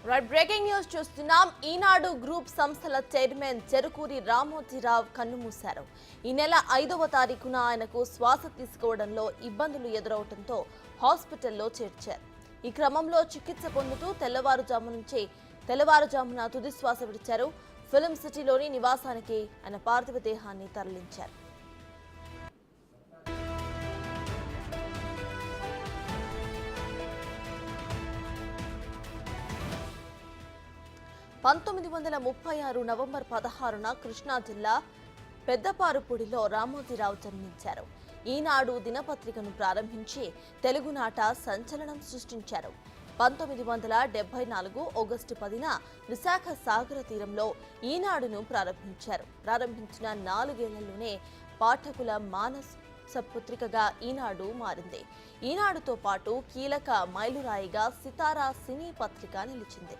Breaking news చూస్తున్నాం. ఈనాడు group సంస్థల chairman Cherukuri Ramoji Rao కన్నుమూశారు. ఈ నెల 5వ తారీఖున ఆయనకు శ్వాస తీసుకోవడంలో ఇబ్బందులు ఎదురవడంతో హాస్పిటల్లో చేర్చారు. ఈ క్రమంలో చికిత్స పొందుతూ తెల్లవారుజామున తుది శ్వాస విడిచారు. ఫిలిం సిటీలోని నివాసానికి ఆయన పార్థివ దేహాన్ని తరలించారు. నవంబర్ 16న కృష్ణా జిల్లా పెద్దపారుపూడిలో రామోజీరావు జన్మించారు. ఈనాడు దినపత్రికను ప్రారంభించి తెలుగునాట సంచలనం సృష్టించారు. 1974 ఆగస్టు 10న విశాఖ సాగర తీరంలో ఈనాడును ప్రారంభించిన 4 ఏళ్లలోనే పాఠకుల మానస పత్రికగా ఈనాడు మారింది. ఈనాడుతో పాటు కీలక మైలురాయిగా సితారా సినీ పత్రిక నిలిచింది.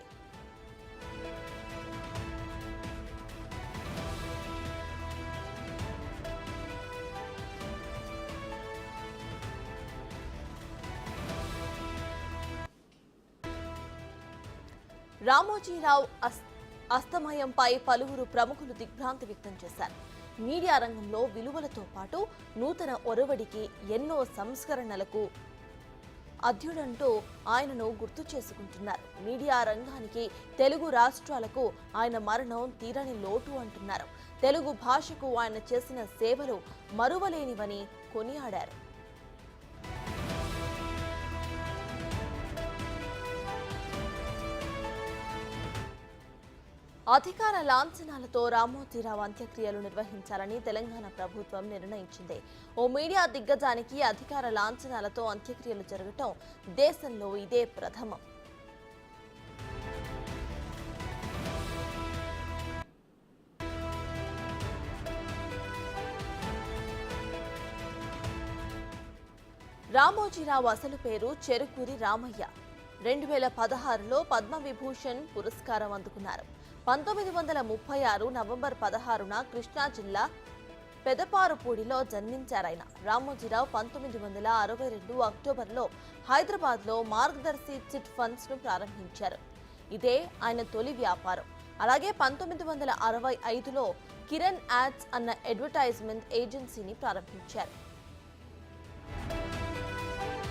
రామోజీరావు అస్తమయంపై పలువురు ప్రముఖులు దిగ్భ్రాంతి వ్యక్తం చేశారు. మీడియా రంగంలో విలువలతో పాటు నూతన ఒరవడికి ఎన్నో సంస్కరణలకు అధ్యుడంటూ ఆయనను గుర్తు చేసుకుంటున్నారు. మీడియా రంగానికి తెలుగు రాష్ట్రాలకు ఆయన మరణం తీరని లోటు అంటున్నారు. తెలుగు భాషకు ఆయన చేసిన సేవలు మరువలేనివని కొనియాడారు. అధికార లాంఛనాలతో రామోజీరావు అంత్యక్రియలు నిర్వహించాలని తెలంగాణ ప్రభుత్వం నిర్ణయించింది. ఓ మీడియా దిగ్గజానికి అధికార లాంఛనాలతో అంత్యక్రియలు జరగటం దేశంలో ఇదే ప్రథమం. రామోజీరావు అసలు పేరు చెరుకూరి రామయ్య. 2016లో పద్మవిభూషణ్ పురస్కారం అందుకున్నారు. 1936 నవంబర్ 16న కృష్ణా జిల్లా పెదపారుపూడిలో జన్మించారాయన. రామోజీరావు 1962 అక్టోబర్లో హైదరాబాద్లో మార్గదర్శి చిట్ ఫండ్స్ ను ప్రారంభించారు. ఇదే ఆయన తొలి వ్యాపారం. అలాగే 1965లో కిరణ్ యాడ్స్ అన్న అడ్వర్టైజ్మెంట్ ఏజెన్సీని ప్రారంభించారు.